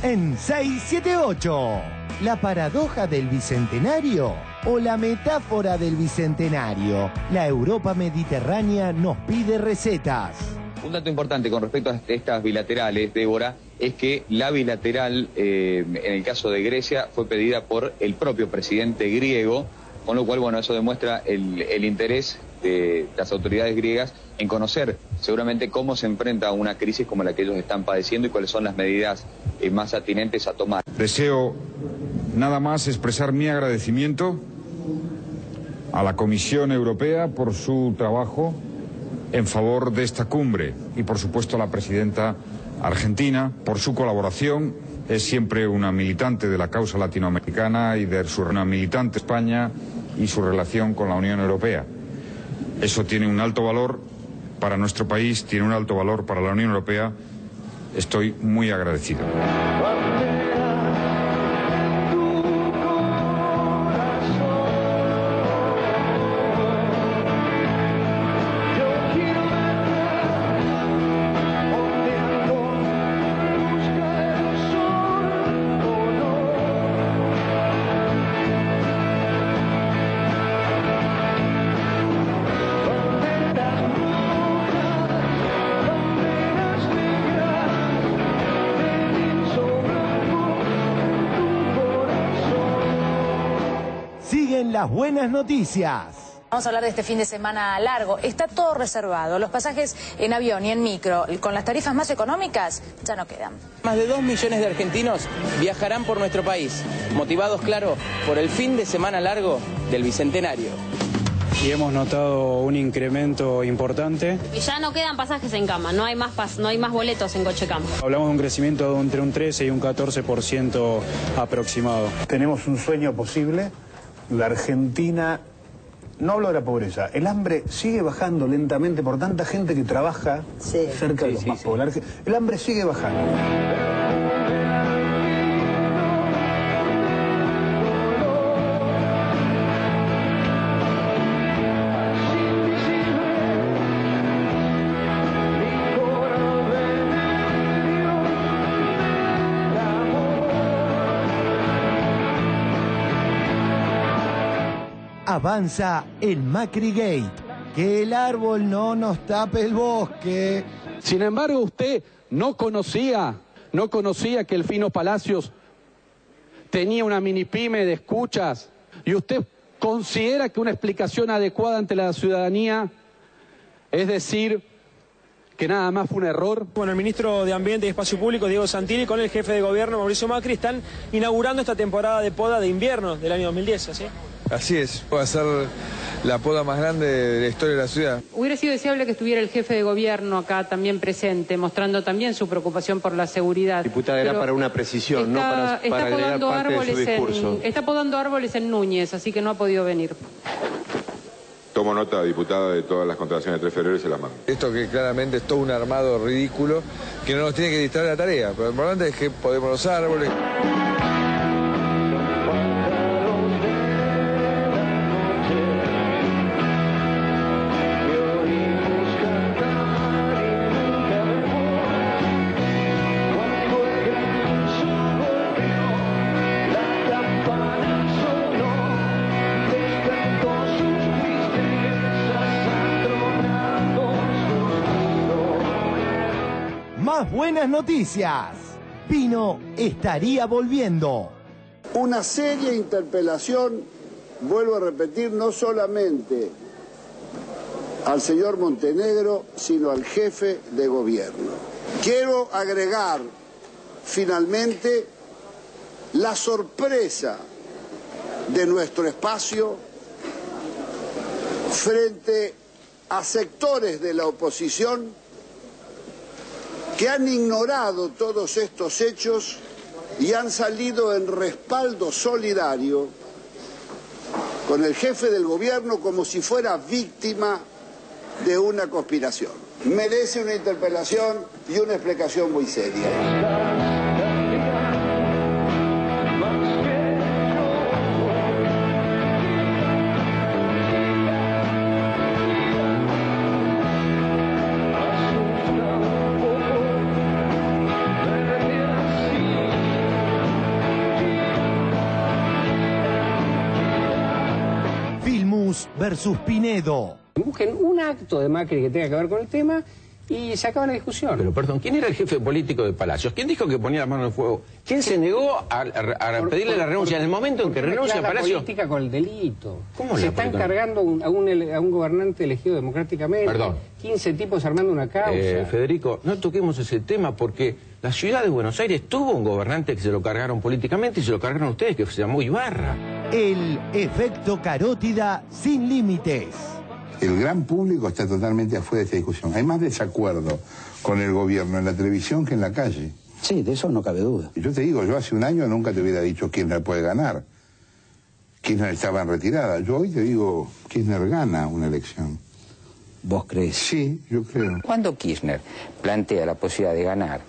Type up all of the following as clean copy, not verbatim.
en 678. ¿La paradoja del Bicentenario o la metáfora del Bicentenario? La Europa mediterránea nos pide recetas. Un dato importante con respecto a estas bilaterales, Débora, es que la bilateral, en el caso de Grecia, fue pedida por el propio presidente griego, con lo cual, bueno, eso demuestra el interés de las autoridades griegas en conocer seguramente cómo se enfrenta a una crisis como la que ellos están padeciendo y cuáles son las medidas más atinentes a tomar. Deseo nada más expresar mi agradecimiento a la Comisión Europea por su trabajo en favor de esta cumbre y por supuesto a la presidenta argentina por su colaboración. Es siempre una militante de la causa latinoamericana y de una militante España y su relación con la Unión Europea. Eso tiene un alto valor para nuestro país, tiene un alto valor para la Unión Europea. Estoy muy agradecido. Siguen las buenas noticias. Vamos a hablar de este fin de semana largo. Está todo reservado. Los pasajes en avión y en micro, con las tarifas más económicas, ya no quedan. Más de 2 millones de argentinos viajarán por nuestro país, motivados, claro, por el fin de semana largo del Bicentenario. Y hemos notado un incremento importante. Y ya no quedan pasajes en cama, no hay más boletos en coche cama. Hablamos de un crecimiento de entre un 13 y un 14% aproximado. Tenemos un sueño posible. La Argentina, no hablo de la pobreza, el hambre sigue bajando lentamente por tanta gente que trabaja cerca de los más pobres. El hambre sigue bajando. Avanza el Macri Gate. Que el árbol no nos tape el bosque. Sin embargo, usted no conocía que el Fino Palacios tenía una mini pyme de escuchas, y usted considera que una explicación adecuada ante la ciudadanía es decir que nada más fue un error. Bueno, el ministro de Ambiente y Espacio Público, Diego Santilli, con el jefe de gobierno, Mauricio Macri, están inaugurando esta temporada de poda de invierno del año 2010, ¿así? Así es, va a ser la poda más grande de la historia de la ciudad. Hubiera sido deseable que estuviera el jefe de gobierno acá también presente, mostrando también su preocupación por la seguridad. Diputada, era para una precisión, no para agregar parte de su discurso. Está podando árboles en Núñez, así que no ha podido venir. Tomo nota, diputada, de todas las contrataciones de 3 de febrero y se las mando. Esto que claramente es todo un armado ridículo que no nos tiene que distraer la tarea, pero lo importante es que podemos los árboles. Más buenas noticias. Pino estaría volviendo. Una seria interpelación, vuelvo a repetir, no solamente al señor Montenegro, sino al jefe de gobierno. Quiero agregar, finalmente, la sorpresa de nuestro espacio frente a sectores de la oposición que han ignorado todos estos hechos y han salido en respaldo solidario con el jefe del gobierno como si fuera víctima de una conspiración. Merece una interpelación y una explicación muy seria. Lanús versus Pinedo. Busquen un acto de Macri que tenga que ver con el tema y se acaba la discusión. Pero perdón, ¿quién era el jefe político de Palacios? ¿Quién dijo que ponía la mano en el fuego? ¿Quién se negó a pedirle la renuncia? En el momento en que renuncia a Palacios... política con el delito. ¿Cómo se están cargando a un gobernante elegido democráticamente. Perdón. 15 tipos armando una causa. Federico, no toquemos ese tema porque la ciudad de Buenos Aires tuvo un gobernante que se lo cargaron políticamente y se lo cargaron ustedes, que se llamó Ibarra. El efecto Carótida sin límites. El gran público está totalmente afuera de esta discusión. Hay más desacuerdo con el gobierno en la televisión que en la calle. Sí, de eso no cabe duda. Y yo te digo, yo hace un año nunca te hubiera dicho Kirchner puede ganar. Kirchner estaba en retirada. Yo hoy te digo, Kirchner gana una elección. ¿Vos crees? Sí, yo creo. Cuando Kirchner plantea la posibilidad de ganar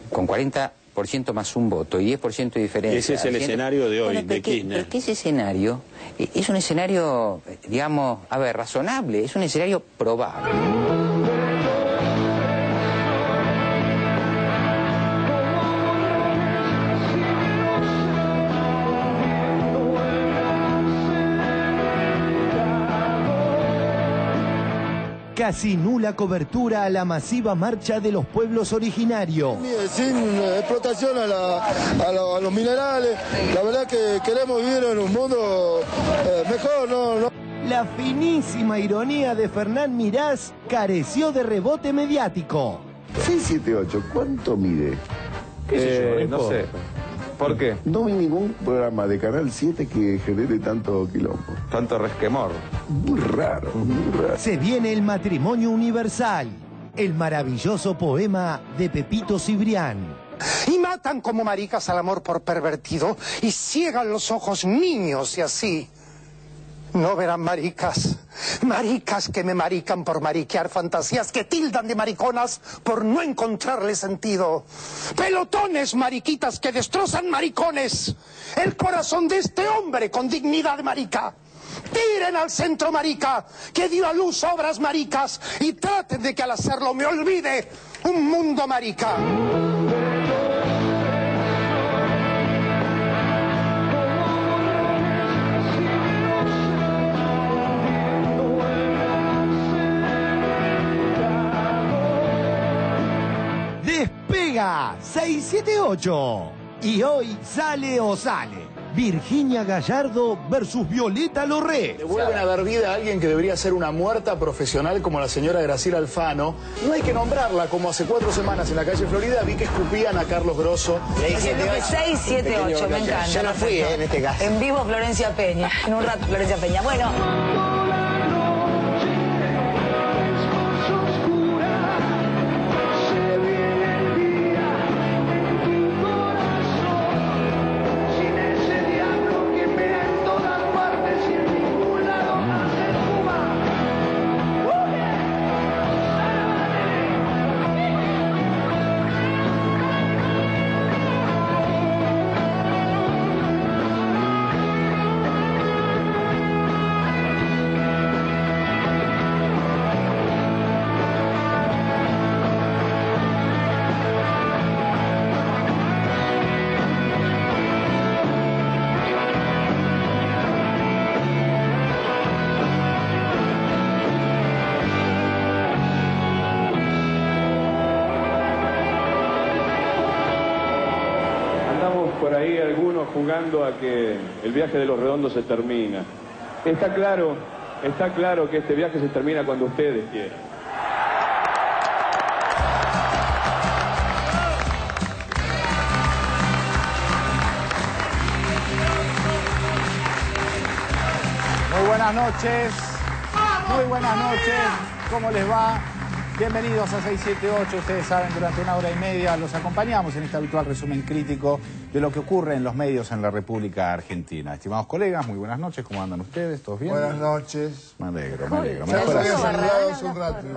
con 40% más un voto y 10% de diferencia... Ese es el escenario de hoy, de Kirchner. Pero que ese escenario es un escenario, digamos, a ver, razonable, es un escenario probable. Casi nula cobertura a la masiva marcha de los pueblos originarios. Sin explotación a los minerales, la verdad que queremos vivir en un mundo mejor, ¿no? La finísima ironía de Fernán Mirás careció de rebote mediático. 678, ¿cuánto mide? ¿Qué sé yo? No sé. ¿Por qué? No vi ningún programa de Canal 7 que genere tanto quilombo. Tanto resquemor. Muy raro, muy raro. Se viene el matrimonio universal, el maravilloso poema de Pepito Cibrián. Y matan como maricas al amor por pervertido y ciegan los ojos niños y así no verán maricas. Maricas que me marican por mariquear, fantasías que tildan de mariconas por no encontrarle sentido. Pelotones mariquitas que destrozan maricones. El corazón de este hombre con dignidad de marica. Tiren al centro marica, que dio a luz obras maricas, y traten de que al hacerlo me olvide un mundo marica. Despega 678. Y hoy sale o sale. Virginia Gallardo versus Violeta Lorré. Le vuelven a dar vida a alguien que debería ser una muerta profesional como la señora Graciela Alfano. No hay que nombrarla, como hace 4 semanas en la calle Florida vi que escupían a Carlos Grosso. 678, me encanta. Yo no fui, en este caso. En vivo Florencia Peña. En un rato Florencia Peña. Bueno. Por ahí algunos jugando a que el viaje de los redondos se termina. Está claro que este viaje se termina cuando ustedes quieran. Muy buenas noches. Muy buenas noches. ¿Cómo les va? Bienvenidos a 678, ustedes saben, durante 1 hora y media los acompañamos en este habitual resumen crítico de lo que ocurre en los medios en la República Argentina. Estimados colegas, muy buenas noches, ¿cómo andan ustedes? ¿Todos bien? Buenas noches. Me alegro.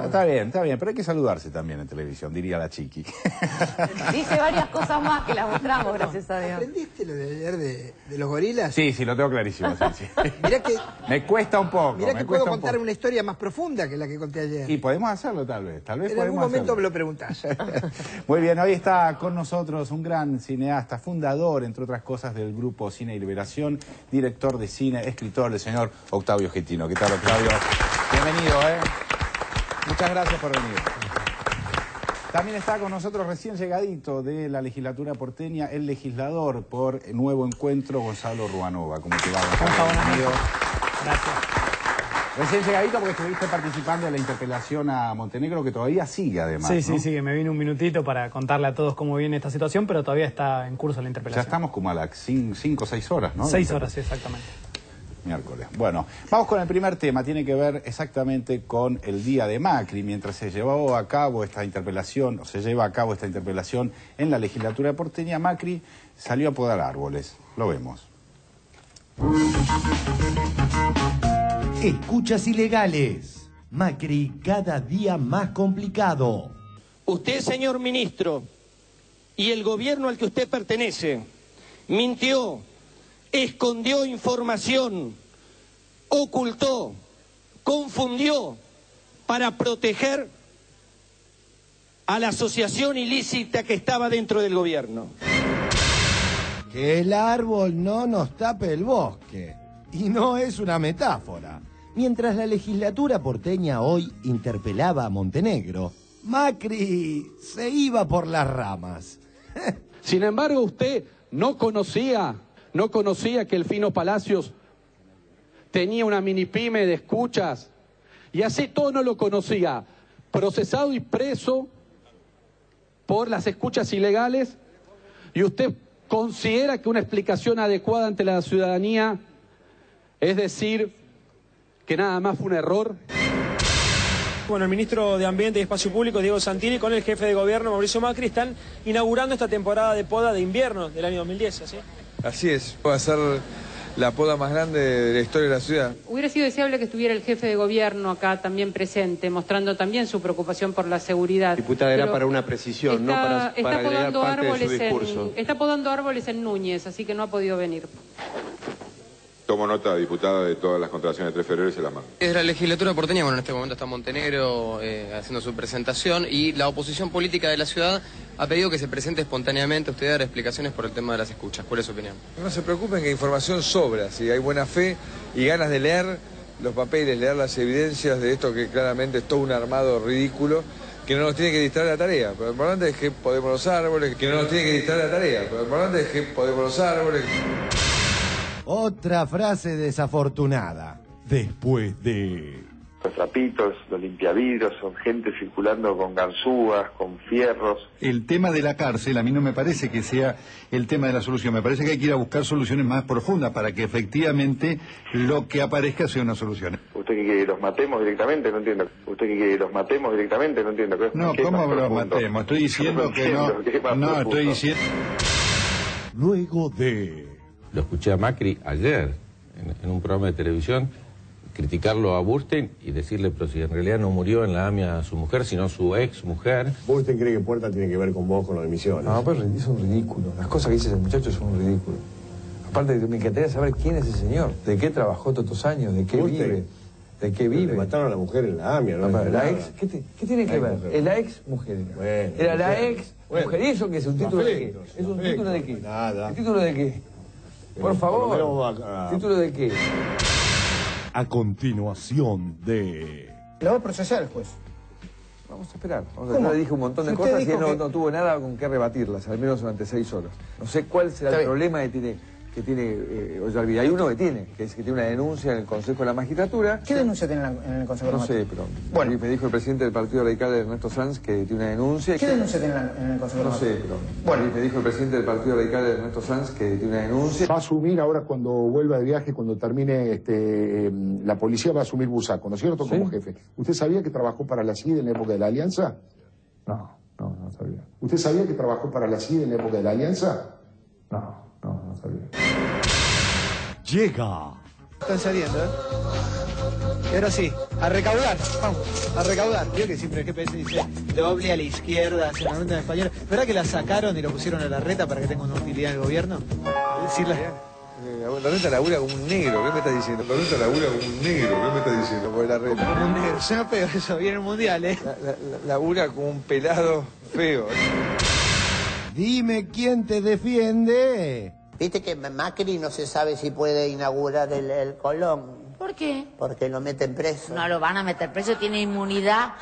Está bien, pero hay que saludarse también en televisión, diría la Chiqui. Dice varias cosas más que las mostramos, gracias a Dios. ¿Aprendiste lo de ayer de los gorilas? Sí, lo tengo clarísimo, sí. Mirá que... Me cuesta un poco. Mirá que puedo contar una historia más profunda que la que conté ayer. Y podemos hacerlo tal vez. Tal vez en algún momento me lo preguntás. Muy bien, hoy está con nosotros un gran cineasta, fundador, entre otras cosas, del grupo Cine y Liberación, director de cine, escritor, el señor Octavio Getino. ¿Qué tal, Octavio? Bienvenido, Muchas gracias por venir. También está con nosotros recién llegadito de la legislatura porteña, el legislador por Nuevo Encuentro, Gonzalo Ruanova. ¿Cómo te va, Gonzalo? Bienvenido. Gracias. Recién llegadito porque estuviste participando en la interpelación a Montenegro, que todavía sigue, además. Sí, ¿no? Sí, que me vine un minutito para contarle a todos cómo viene esta situación, pero todavía está en curso la interpelación. Ya estamos como a las 5 o 6 horas, ¿no? 6 horas, sí, exactamente. Miércoles. Bueno, vamos con el primer tema. Tiene que ver exactamente con el día de Macri. Mientras se llevó a cabo esta interpelación, o se lleva a cabo esta interpelación en la legislatura porteña, Macri salió a podar árboles. Lo vemos. Escuchas ilegales. Macri cada día más complicado. Usted, señor ministro, y el gobierno al que usted pertenece, mintió, escondió información, ocultó, confundió para proteger a la asociación ilícita que estaba dentro del gobierno. Que el árbol no nos tape el bosque. Y no es una metáfora. Mientras la legislatura porteña hoy interpelaba a Montenegro, Macri se iba por las ramas. Sin embargo, usted no conocía que el Fino Palacios tenía una mini pyme de escuchas, y así todo no lo conocía, procesado y preso por las escuchas ilegales, y usted considera que una explicación adecuada ante la ciudadanía es decir que nada más fue un error. Bueno, el ministro de Ambiente y Espacio Público, Diego Santini, con el jefe de gobierno, Mauricio Macri, están inaugurando esta temporada de poda de invierno del año 2010, ¿así? Así es, va a ser la poda más grande de la historia de la ciudad. Hubiera sido deseable que estuviera el jefe de gobierno acá también presente, mostrando también su preocupación por la seguridad. Diputada, era para una precisión, no para agregar parte de su discurso. Está podando árboles en Núñez, así que no ha podido venir. Tomo nota, diputada, de todas las contrataciones de 3 de febrero y se las mando. Es la legislatura porteña, bueno, en este momento está Montenegro haciendo su presentación, y la oposición política de la ciudad ha pedido que se presente espontáneamente usted a dar explicaciones por el tema de las escuchas. ¿Cuál es su opinión? No se preocupen, que información sobra, si hay buena fe y ganas de leer los papeles, leer las evidencias de esto que claramente es todo un armado ridículo, que no nos tiene que distraer la tarea. Pero lo importante es que podemos los árboles, que no nos tiene que distraer la tarea. Pero lo importante es que podemos los árboles. Otra frase desafortunada. Después de... Los trapitos, los limpiavidrios, son gente circulando con ganzúas, con fierros. El tema de la cárcel a mí no me parece que sea el tema de la solución. Me parece que hay que ir a buscar soluciones más profundas para que efectivamente lo que aparezca sea una solución. ¿Usted que quiere que los matemos directamente? No entiendo. ¿Usted que quiere que los matemos directamente? No entiendo. No, ¿cómo los matemos? Estoy diciendo que no. No, estoy diciendo... Luego de... Lo escuché a Macri ayer en un programa de televisión criticarlo a Burstein y decirle, pero si en realidad no murió en la AMIA su mujer, sino su ex mujer. ¿Burstein cree que Puerta tiene que ver con vos, con lo de Misiones? No, pero es un ridículo. Las cosas que dice ese muchacho son un ridículo. Aparte, me encantaría saber quién es ese señor, de qué trabajó todos estos años, de qué vive, de qué vive. Mataron a la mujer en la AMIA, ¿no? La ex, ¿qué tiene que ver? Es la ex mujer. Bueno, era la ex mujer. ¿Y eso qué es? ¿Un título de qué? ¿Es un título de qué? Nada. ¿El título de qué? Por favor. ¿Título de qué? A continuación de... Lo va a procesar el juez. Vamos a esperar. Yo le dije un montón de cosas y él no tuvo nada con qué rebatirlas, al menos durante 6 horas. No sé cuál será el problema que tiene Ollarvide. Hay uno que tiene una denuncia en el Consejo de la Magistratura. ¿Qué denuncia tiene en el Consejo de la Magistratura? No sé, pero bueno, me dijo el presidente del Partido Radical, Ernesto Sanz, que tiene una denuncia. ¿Qué denuncia tiene en el Consejo de la Magistratura? No sé, pero bueno, me dijo el presidente del Partido Radical, Ernesto Sanz, que tiene una denuncia. Va a asumir ahora cuando vuelva de viaje, cuando termine la policía, va a asumir Bursaco, ¿no es cierto? ¿Sí? Como jefe. ¿Usted sabía que trabajó para la CID en la época de la Alianza? No sabía. ¿Usted sabía que trabajó para la CID en la época de la Alianza? No sabía. Llega. Están saliendo, ¿eh? Y ahora sí, a recaudar, vamos, a recaudar. Vio que siempre el GPS dice doble a la izquierda, hacia la mente española. ¿Verdad que la sacaron y lo pusieron a la reta para que tenga una utilidad en el gobierno? Decirle... La reta labura como un negro, ¿qué me estás diciendo? La reta labura como un negro, ¿qué me estás diciendo? Por la reta. Como un negro, suena feo eso, viene el mundial, ¿eh? Labura como un pelado feo. Dime quién te defiende. Viste que Macri no se sabe si puede inaugurar el Colón. ¿Por qué? Porque lo meten preso. No lo van a meter preso, tiene inmunidad.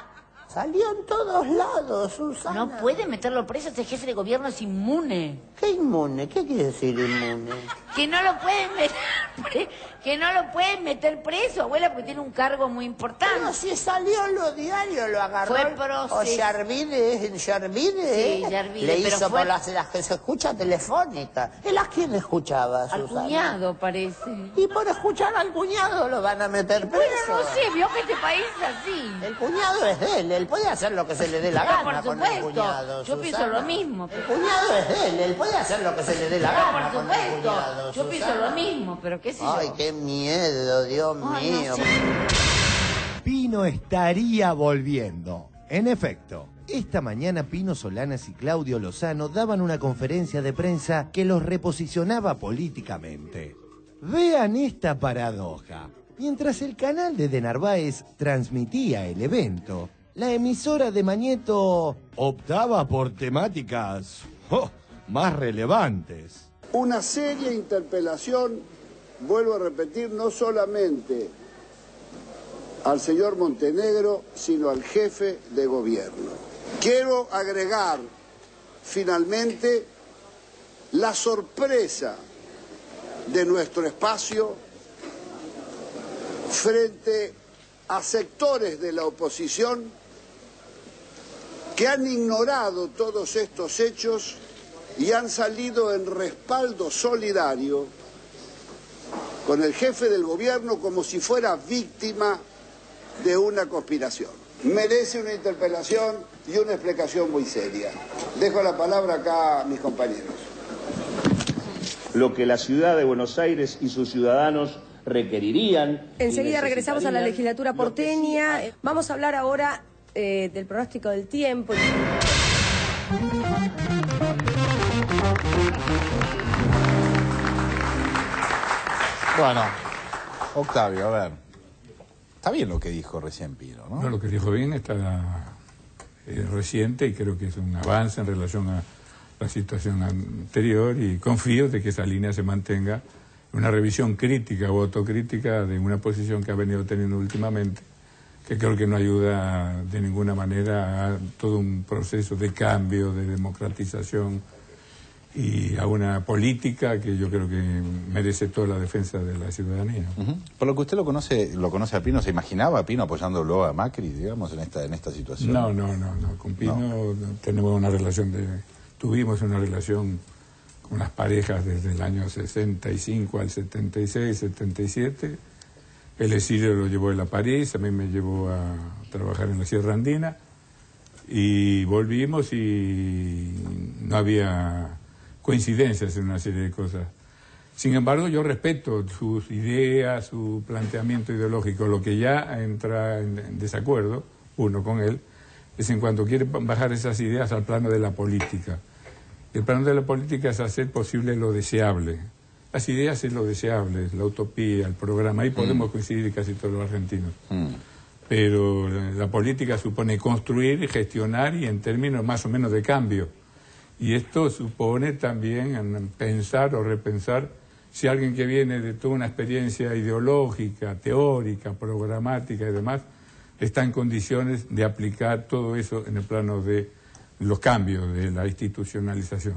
Salió en todos lados, Susana. No puede meterlo preso, ese jefe de gobierno es inmune. ¿Qué inmune? ¿Qué quiere decir inmune? Que no lo pueden meter preso, abuela, porque tiene un cargo muy importante. Pero si salió en los diarios, lo agarró. Fue proceso. O Yarvide, Sí, Yarvide, le pero hizo fue... por las que se escucha telefónica. ¿Él a quién escuchaba, Al Susana? cuñado, parece. Y por escuchar al cuñado lo van a meter preso. Bueno, no sé, vio que este país es así. El cuñado es de él puede hacer lo que se le dé la gana por con el supuesto, cuñado, yo pienso lo mismo. El cuñado es de él puede hacer lo que se le dé la gana Por con el supuesto, cuñado, yo pienso lo mismo, pero qué sé yo. Ay, qué miedo, Dios mío. No sé. Pino estaría volviendo. En efecto, esta mañana Pino Solanas y Claudio Lozano daban una conferencia de prensa que los reposicionaba políticamente. Vean esta paradoja. Mientras el canal de Narváez transmitía el evento, la emisora de Mañeto optaba por temáticas más relevantes. Una seria interpelación, vuelvo a repetir, no solamente al señor Montenegro, sino al jefe de gobierno. Quiero agregar, finalmente, la sorpresa de nuestro espacio frente a sectores de la oposición que han ignorado todos estos hechos y han salido en respaldo solidario con el jefe del gobierno como si fuera víctima de una conspiración. Merece una interpelación y una explicación muy seria. Dejo la palabra acá a mis compañeros. Lo que la ciudad de Buenos Aires y sus ciudadanos requerirían. Enseguida regresamos a la legislatura porteña. Vamos a hablar ahora del pronóstico del tiempo. Bueno, Octavio, a ver. Está bien lo que dijo recién Pino, ¿no? No, lo que dijo bien está reciente y creo que es un avance en relación a la situación anterior y confío de que esa línea se mantenga, una revisión crítica o autocrítica de una posición que ha venido teniendo últimamente, que creo que no ayuda de ninguna manera a todo un proceso de cambio, de democratización y a una política que yo creo que merece toda la defensa de la ciudadanía. Por lo que usted lo conoce a Pino, ¿se imaginaba a Pino apoyándolo a Macri, digamos, en esta situación? No, con Pino tenemos una relación tuvimos una relación con las parejas desde el año 65 al 76, 77. El exilio lo llevó él a París, a mí me llevó a trabajar en la Sierra Andina y volvimos y no había coincidencias en una serie de cosas. Sin embargo, yo respeto sus ideas, su planteamiento ideológico. Lo que ya entra en desacuerdo, uno con él, es en cuanto quiere bajar esas ideas al plano de la política. El plano de la política es hacer posible lo deseable. Las ideas es lo deseable, es la utopía, el programa. Ahí podemos coincidir casi todos los argentinos. Pero la política supone construir, gestionar y en términos más o menos de cambio. Y esto supone también pensar o repensar si alguien que viene de toda una experiencia ideológica, teórica, programática y demás, está en condiciones de aplicar todo eso en el plano de los cambios, de la institucionalización.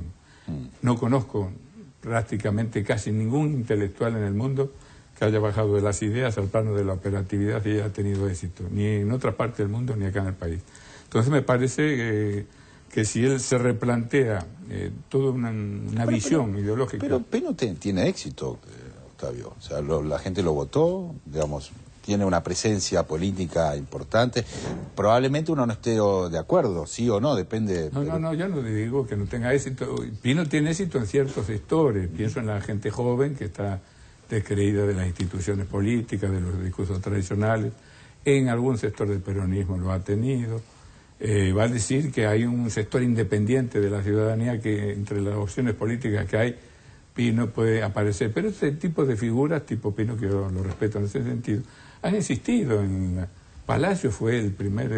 No conozco prácticamente casi ningún intelectual en el mundo que haya bajado de las ideas al plano de la operatividad y haya tenido éxito, ni en otra parte del mundo ni acá en el país. Entonces me parece que si él se replantea toda una visión ideológica... Pero Pino tiene éxito, Octavio. O sea, la gente lo votó, digamos, tiene una presencia política importante. Probablemente uno no esté de acuerdo, sí o no, depende... No, yo no digo que no tenga éxito. Pino tiene éxito en ciertos sectores. Pienso en la gente joven que está descreída de las instituciones políticas, de los discursos tradicionales. En algún sector del peronismo lo ha tenido. Va a decir que hay un sector independiente de la ciudadanía que entre las opciones políticas que hay Pino puede aparecer, pero este tipo de figuras, tipo Pino, que yo lo respeto en ese sentido, han existido. Palacio fue el primer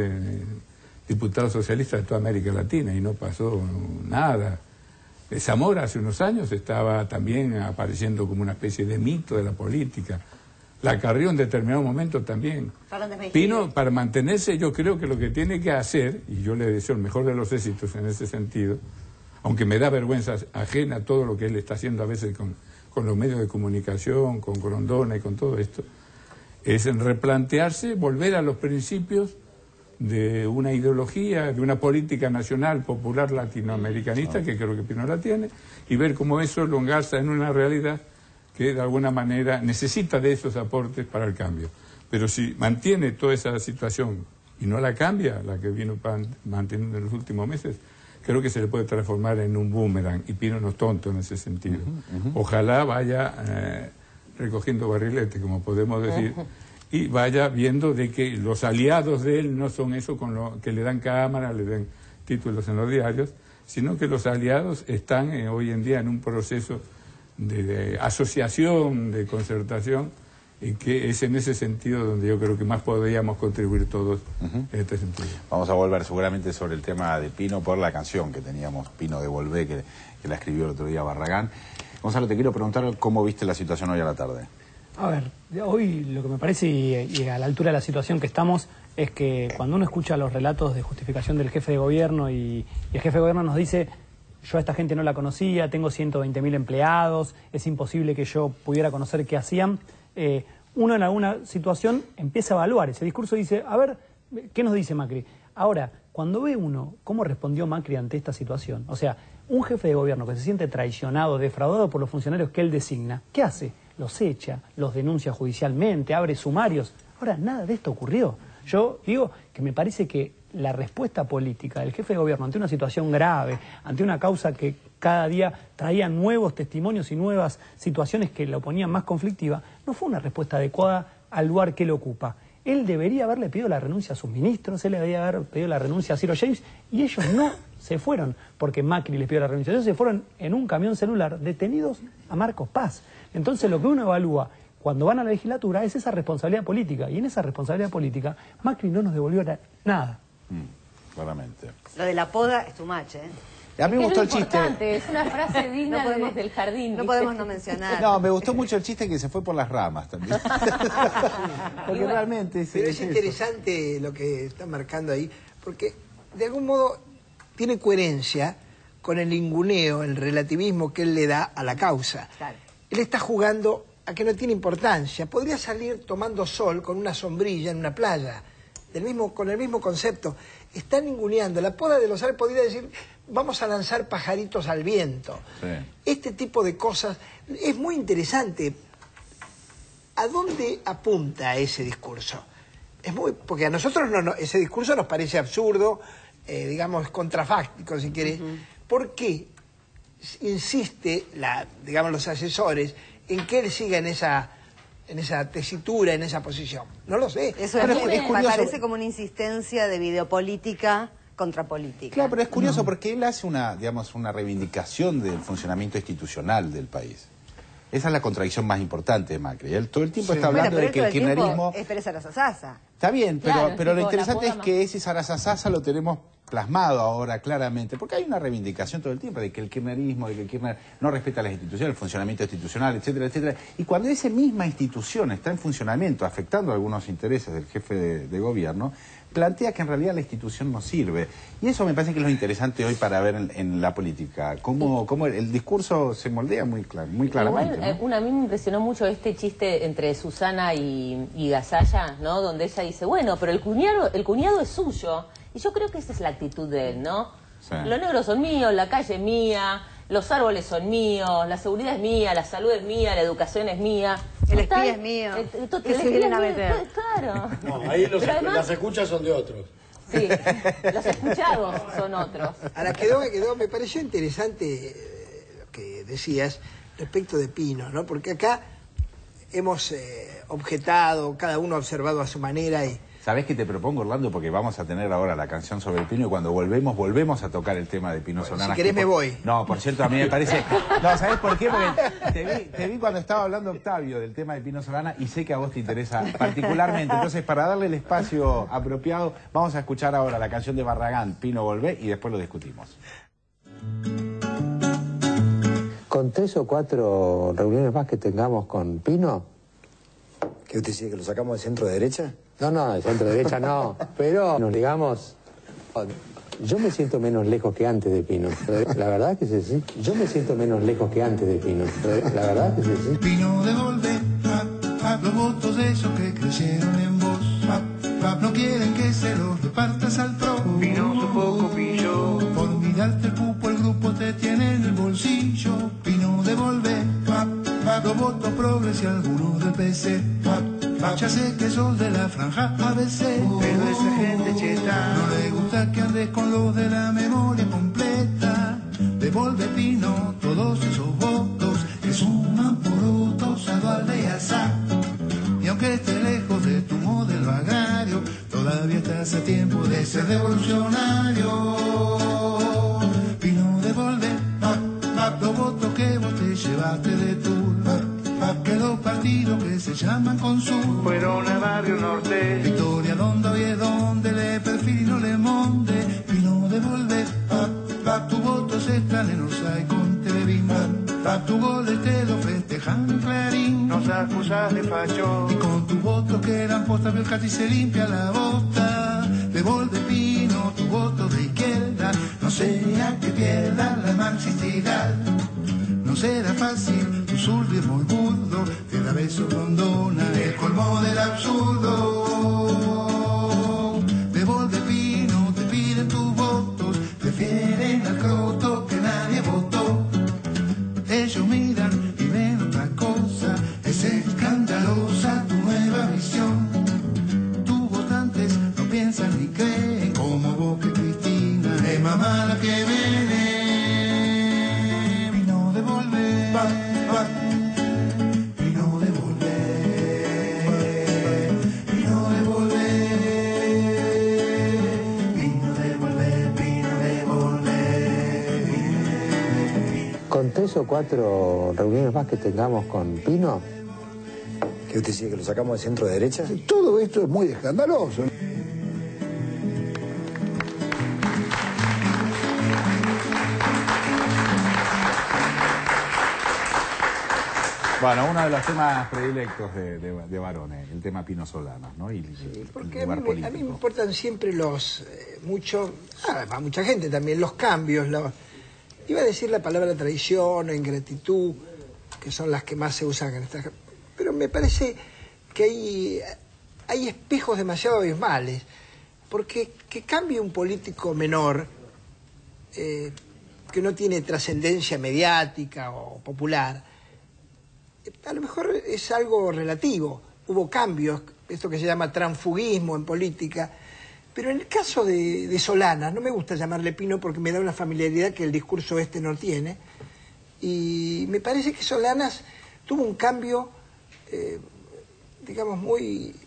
diputado socialista de toda América Latina y no pasó nada. Zamora hace unos años estaba también apareciendo como una especie de mito de la política. Lacarrió en determinado momento también. Pino, para mantenerse, yo creo que lo que tiene que hacer, y yo le deseo el mejor de los éxitos en ese sentido, aunque me da vergüenza ajena todo lo que él está haciendo a veces con los medios de comunicación, con Grondona y con todo esto, es en replantearse, volver a los principios de una ideología, de una política nacional popular latinoamericanista, que creo que Pino la tiene, y ver cómo eso lo engarza en una realidad que de alguna manera necesita de esos aportes para el cambio. Pero si mantiene toda esa situación y no la cambia, la que vino manteniendo en los últimos meses, creo que se le puede transformar en un boomerang, y Pino no es tonto en ese sentido. Ojalá vaya recogiendo barriletes, como podemos decir, y vaya viendo de que los aliados de él no son eso con lo que le dan cámara, le den títulos en los diarios, sino que los aliados están hoy en día en un proceso de asociación, de concertación, y que es en ese sentido donde yo creo que más podríamos contribuir todos en este sentido. Vamos a volver seguramente sobre el tema de Pino por la canción que teníamos, Pino de Volvé, que la escribió el otro día Barragán. Gonzalo, te quiero preguntar cómo viste la situación hoy a la tarde. A ver, hoy lo que me parece, y a la altura de la situación que estamos, es que cuando uno escucha los relatos de justificación del jefe de gobierno y el jefe de gobierno nos dice: yo a esta gente no la conocía, tengo 120.000 empleados, es imposible que yo pudiera conocer qué hacían, uno en alguna situación empieza a evaluar ese discurso y dice: a ver, ¿qué nos dice Macri? Ahora, cuando ve uno cómo respondió Macri ante esta situación, o sea, un jefe de gobierno que se siente traicionado, defraudado por los funcionarios que él designa, ¿qué hace? Los echa, los denuncia judicialmente, abre sumarios. Ahora, nada de esto ocurrió. Yo digo que me parece que la respuesta política del jefe de gobierno ante una situación grave, ante una causa que cada día traía nuevos testimonios y nuevas situaciones que la ponían más conflictiva, no fue una respuesta adecuada al lugar que él ocupa. Él debería haberle pedido la renuncia a sus ministros, él debería haber pedido la renuncia a Ciro James, y ellos no se fueron porque Macri les pidió la renuncia. Ellos se fueron en un camión celular detenidos a Marcos Paz. Entonces lo que uno evalúa cuando van a la legislatura es esa responsabilidad política, y en esa responsabilidad política Macri no nos devolvió nada. Claramente. Lo de la poda es tu match, ¿eh? A mí me gustó el chiste. Es una frase digna del jardín. No podemos no mencionar. No, me gustó mucho el chiste que se fue por las ramas también. Porque realmente... Pero es interesante lo que está marcando ahí, porque de algún modo tiene coherencia con el ninguneo, el relativismo que él le da a la causa. Claro. Él está jugando a que no tiene importancia. Podría salir tomando sol con una sombrilla en una playa, con el mismo concepto. Está ninguneando. La poda de los Ares podría decir: vamos a lanzar pajaritos al viento. Sí. Este tipo de cosas es muy interesante. ¿A dónde apunta ese discurso? Porque a nosotros ese discurso nos parece absurdo, digamos, contrafáctico, si querés. ¿Por qué insiste, los asesores, en que él siga en esa tesitura, en esa posición? No lo sé. Eso me parece como una insistencia de videopolítica contra política. Claro, pero es curioso porque él hace una reivindicación del funcionamiento institucional del país. Esa es la contradicción más importante de Macri. Él todo el tiempo está hablando de que el kirchnerismo... Es Sarasasasa. Está bien, pero lo interesante es que ese Sarasasasa lo tenemos plasmado ahora claramente, porque hay una reivindicación todo el tiempo de que el kirchnerismo, de que el Kirchner no respeta las instituciones, el funcionamiento institucional, etcétera, etcétera. Y cuando esa misma institución está en funcionamiento, afectando algunos intereses del jefe de gobierno, plantea que en realidad la institución no sirve. Y eso me parece que es lo interesante hoy para ver en la política, cómo el discurso se moldea muy claramente. Igual, a mí me impresionó mucho este chiste entre Susana y Gasalla, ¿no? Donde ella dice: bueno, pero el cuñado es suyo. Y yo creo que esa es la actitud de él, ¿no? Sí. Los negros son míos, la calle es mía, los árboles son míos, la seguridad es mía, la salud es mía, la educación es mía. El espía es mío. ¿Qué se vienen a meter? Claro. No, ahí las escuchas son de otros. Sí, los escuchados son otros. Ahora me pareció interesante lo que decías respecto de Pino, ¿no? Porque acá hemos objetado, cada uno ha observado a su manera, y ¿Sabés qué te propongo, Orlando? Porque vamos a tener ahora la canción sobre el pino y cuando volvemos a tocar el tema de Pino Solanas. Si querés me voy. No, por cierto, a mí me parece... No, ¿sabés por qué? Porque te vi cuando estaba hablando Octavio del tema de Pino Solanas y sé que a vos te interesa particularmente. Entonces, para darle el espacio apropiado, vamos a escuchar ahora la canción de Barragán, Pino Volvé, y después lo discutimos. Con 3 o 4 reuniones más que tengamos con Pino... ¿Qué usted dice, que lo sacamos de centro derecha? No, de centro derecha no, pero nos digamos... Yo me siento menos lejos que antes de Pino. La verdad que es así. Yo me siento menos lejos que antes de Pino. La verdad que es así. Pino devolve los votos de esos que creyeron en vos. No quieren que se los repartas al PRO. Pino su poco pillo. Por mirarte el pupo el grupo te tiene en el bolsillo. Pino devolve los votos progres y algunos del PC. Ya sé que sos de la franja ABC, pero esa gente cheta no le gusta que andes con los de la memoria completa. Devolve, Pino, todos esos votos que suman por otros a Dualde y Azar. Y aunque estés lejos de tu modelo agrario, todavía estás a tiempo de ser revolucionario. Pino, devolve los votos que vos te llevaste de turba, que los partidos que se llaman Consum fueron a Barrio Norte. Victoria, donde hoy es donde le perfil y no le monte. Pino, devolver tu voto se están en Orsay con Televimán. Tu gol te lo festejan en Clarín. Nos acusas de facho. Y con tu voto que eran postas del Cati se limpia la bosta. Devolve, Pino, tu voto de izquierda, no sea que pierda la marxistidad. No será fácil, tu zurdo es muy burdo, te da besos rondona, el colmo del absurdo. Devolve, Pino, te piden tus votos, prefieren al croto que nadie votó. Ellos miran y ven otra cosa, es escandalosa tu nueva visión. Tus votantes no piensan ni creen como vos que Cristina es más mala que Menem. Pino devolver, Pino devolver, Pino devolver, Pino devolver. Con 3 o 4 reuniones más que tengamos con Pino... ¿Qué usted dice, que lo sacamos de centro derecha? Todo esto es muy escandaloso. Bueno, uno de los temas predilectos de varones, el tema Pino Solanas, ¿no? Y sí, porque a mí me importan siempre mucha gente también, los cambios. Iba a decir la palabra traición o ingratitud, que son las que más se usan en estas... Pero me parece que hay espejos demasiado abismales, porque que cambie un político menor, que no tiene trascendencia mediática o popular, a lo mejor es algo relativo. Hubo cambios, esto que se llama transfugismo en política, pero en el caso de Solanas, no me gusta llamarle Pino porque me da una familiaridad que el discurso no tiene, y me parece que Solanas tuvo un cambio, digamos, muy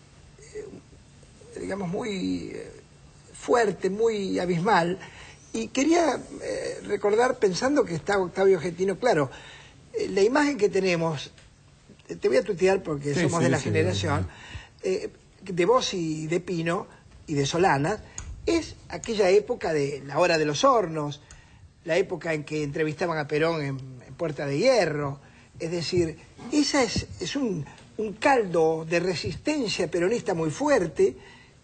fuerte, muy abismal, y quería recordar, pensando que está Octavio Getino, claro, la imagen que tenemos, te voy a tutear porque somos de la generación, de vos y de Pino y de Solanas, es aquella época de la hora de los hornos, la época en que entrevistaban a Perón en Puerta de Hierro. Es decir, esa es un caldo de resistencia peronista muy fuerte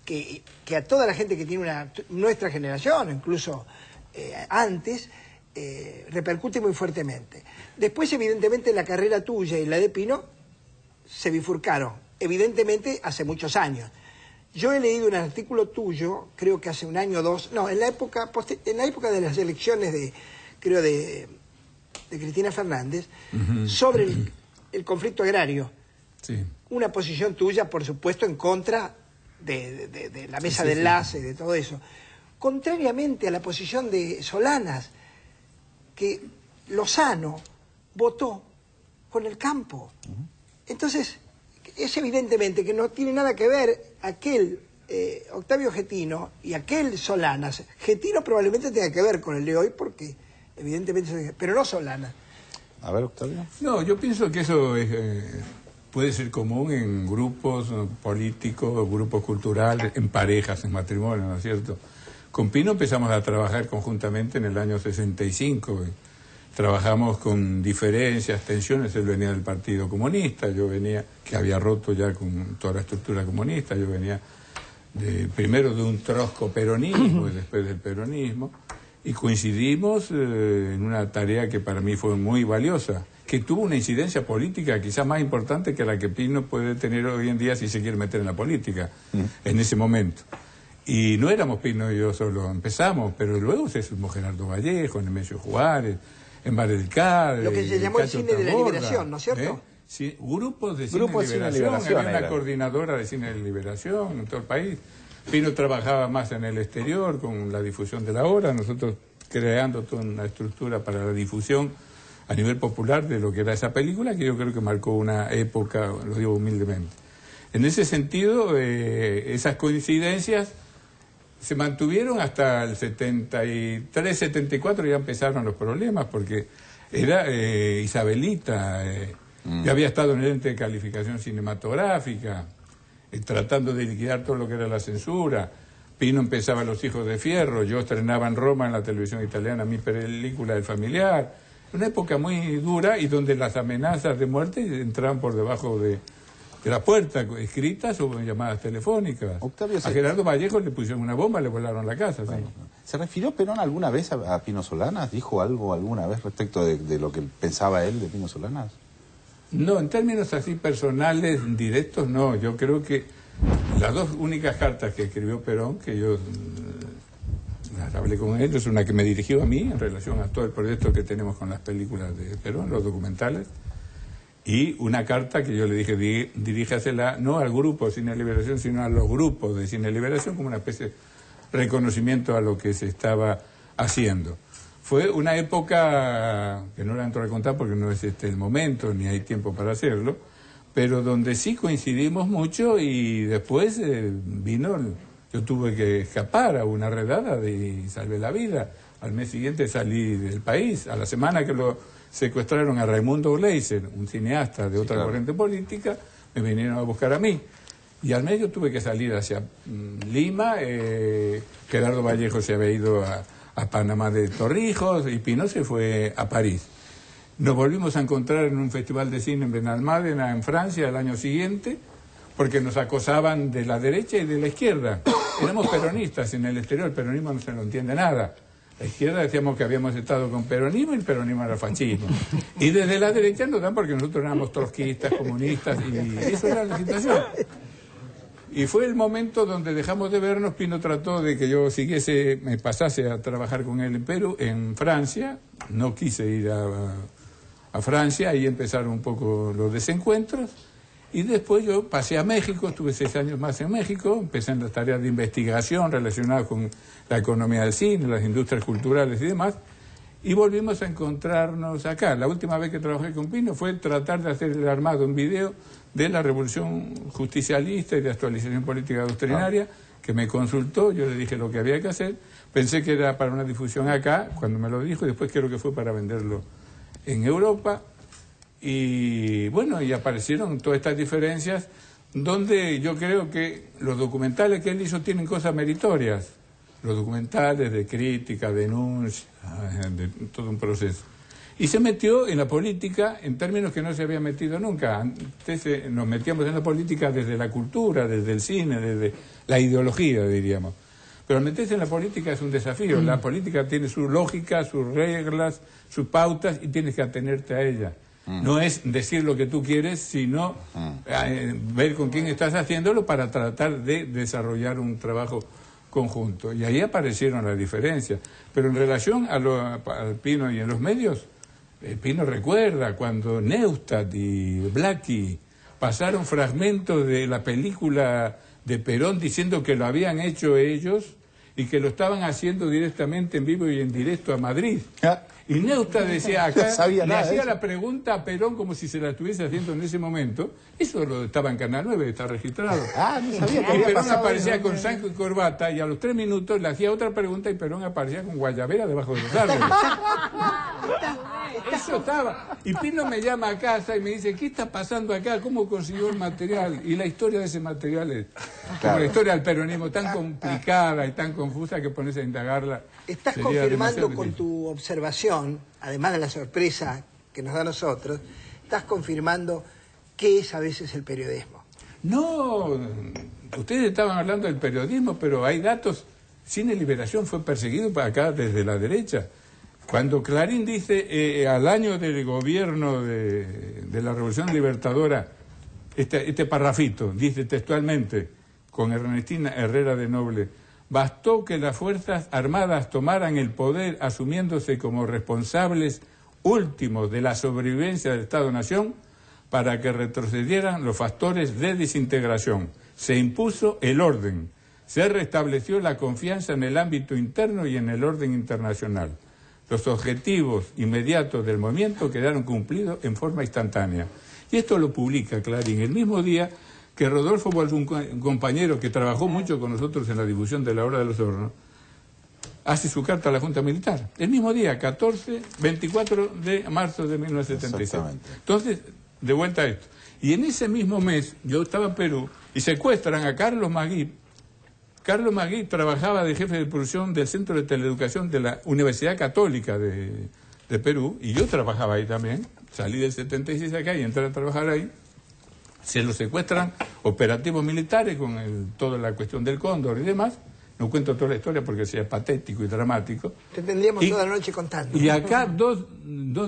que a toda la gente que tiene nuestra generación, incluso antes, repercute muy fuertemente. Después, evidentemente, la carrera tuya y la de Pino se bifurcaron, evidentemente, hace muchos años. Yo he leído un artículo tuyo, creo que hace un año o dos, no, en la época de las elecciones de Cristina Fernández, sobre el conflicto agrario. Sí. Una posición tuya, por supuesto, en contra de la mesa de enlace, de todo eso. Contrariamente a la posición de Solanas, que Lozano votó con el campo. Entonces, es evidentemente que no tiene nada que ver aquel Octavio Getino y aquel Solanas. Getino probablemente tenga que ver con el de hoy porque evidentemente, pero no Solanas. A ver, Octavio. No, yo pienso que eso puede ser común en grupos políticos, grupos culturales, en parejas, en matrimonios, ¿no es cierto? Con Pino empezamos a trabajar conjuntamente en el año 65. Trabajamos con diferencias, tensiones. Él venía del Partido Comunista, yo venía, que había roto ya con toda la estructura comunista, yo venía primero de un trosco peronismo y después del peronismo, y coincidimos en una tarea que para mí fue muy valiosa, que tuvo una incidencia política quizás más importante que la que Pino puede tener hoy en día si se quiere meter en la política, en ese momento. Y no éramos Pino y yo solo, empezamos, pero luego se sumó Gerardo Vallejo, Nemesio Juárez, en Bar del Cádiz. Lo que se llamó el cine de la liberación, ¿no es cierto? Sí, grupos de cine de liberación. Había una coordinadora de cine de liberación en todo el país. Pino trabajaba más en el exterior con la difusión de la obra, nosotros creando toda una estructura para la difusión a nivel popular de lo que era esa película, que yo creo que marcó una época, lo digo humildemente. En ese sentido, esas coincidencias se mantuvieron hasta el 73, 74, ya empezaron los problemas, porque era Isabelita, yo había estado en el ente de calificación cinematográfica, tratando de liquidar todo lo que era la censura. Pino empezaba Los Hijos de Fierro, yo estrenaba en Roma, en la televisión italiana, mi película El Familiar. Una época muy dura y donde las amenazas de muerte entraban por debajo de la puerta, escritas o llamadas telefónicas. Octavio, a Gerardo Vallejo le pusieron una bomba, le volaron la casa. Bueno, ¿se refirió Perón alguna vez a Pino Solanas? ¿Dijo algo alguna vez respecto de lo que pensaba él de Pino Solanas? No, en términos así personales, directos, no. Yo creo que las dos únicas cartas que escribió Perón, que yo las hablé con él, es una que me dirigió a mí en relación a todo el proyecto que tenemos con las películas de Perón, los documentales, y una carta que yo le dije, diríjasela no al grupo Cine Liberación, sino a los grupos de Cine Liberación, como una especie de reconocimiento a lo que se estaba haciendo. Fue una época que no la entro a contar porque no es el momento, ni hay tiempo para hacerlo, pero donde sí coincidimos mucho y después vino, yo tuve que escapar a una redada y salvé la vida. Al mes siguiente salí del país, a la semana que lo secuestraron a Raimundo Gleiser, un cineasta de otra corriente política, me vinieron a buscar a mí. Y al mes yo tuve que salir hacia Lima, Gerardo Vallejo se había ido a Panamá de Torrijos y Pino se fue a París. Nos volvimos a encontrar en un festival de cine en Benalmádena, en Francia, el año siguiente, porque nos acosaban de la derecha y de la izquierda. Éramos peronistas, en el exterior el peronismo no se lo entiende nada. La izquierda decíamos que habíamos estado con peronismo y el peronismo era fascismo. Y desde la derecha nos dan porque nosotros éramos trotskistas, comunistas, y eso era la situación. Y fue el momento donde dejamos de vernos. Pino trató de que yo siguiese, me pasase a trabajar con él en Perú, en Francia. No quise ir a Francia, ahí empezaron un poco los desencuentros. Y después yo pasé a México, estuve 6 años más en México, empecé en las tareas de investigación relacionadas con la economía del cine, las industrias culturales y demás. Y volvimos a encontrarnos acá. La última vez que trabajé con Pino fue tratar de hacer el armado, un video de la revolución justicialista y de actualización política doctrinaria, que me consultó, yo le dije lo que había que hacer, pensé que era para una difusión acá, cuando me lo dijo, y después creo que fue para venderlo en Europa, y bueno, y aparecieron todas estas diferencias, donde yo creo que los documentales que él hizo tienen cosas meritorias, los documentales de crítica, denuncia, de todo un proceso. Y se metió en la política en términos que no se había metido nunca. Antes nos metíamos en la política desde la cultura, desde el cine, desde la ideología, diríamos. Pero meterse en la política es un desafío. La política tiene su lógica, sus reglas, sus pautas y tienes que atenerte a ellas. No es decir lo que tú quieres, sino ver con quién estás haciéndolo para tratar de desarrollar un trabajo conjunto. Y ahí aparecieron las diferencias. Pero en relación al Pino y en los medios, Pino recuerda cuando Neustadt y Blackie pasaron fragmentos de la película de Perón diciendo que lo habían hecho ellos y que lo estaban haciendo directamente en vivo y en directo a Madrid. Y Neustadt decía acá, No sabía le nada de hacía eso. la pregunta a Perón como si se la estuviese haciendo en ese momento. Eso lo estaba en Canal 9, está registrado. No sabía que Y había Perón pasado aparecía eso. con saco y corbata y a los 3 minutos le hacía otra pregunta y Perón aparecía con guayabera debajo de los árboles. Eso estaba. Y Pino me llama a casa y me dice, ¿qué está pasando acá? ¿Cómo consiguió el material? Y la historia de ese material es como la historia del peronismo, tan complicada y tan confusa que ponerse a indagarla. Estás sería confirmando demasiado con difícil. tu observación, además de la sorpresa que nos da a nosotros, estás confirmando qué es a veces el periodismo. No, ustedes estaban hablando del periodismo, pero hay datos. Cine Liberación fue perseguido para acá desde la derecha. Cuando Clarín dice al año del gobierno de la Revolución Libertadora, este parrafito, dice textualmente, con Ernestina Herrera de Noble, bastó que las Fuerzas Armadas tomaran el poder asumiéndose como responsables últimos de la sobrevivencia del Estado-Nación para que retrocedieran los factores de desintegración. Se impuso el orden, se restableció la confianza en el ámbito interno y en el orden internacional. Los objetivos inmediatos del movimiento quedaron cumplidos en forma instantánea. Y esto lo publica Clarín el mismo día que Rodolfo Walsh, un compañero que trabajó mucho con nosotros en la difusión de La Hora de los Hornos, hace su carta a la Junta Militar. El mismo día, 24 de marzo de 1976. Entonces, de vuelta a esto. Y en ese mismo mes, yo estaba en Perú, y secuestran a Carlos Magui. Carlos Magui trabajaba de jefe de producción del Centro de Teleeducación de la Universidad Católica de Perú, y yo trabajaba ahí también. Salí del 76 acá y entré a trabajar ahí. Se lo secuestran operativos militares con toda la cuestión del Cóndor y demás. No cuento toda la historia porque sea patético y dramático. Te tendríamos toda la noche contando. Y acá dos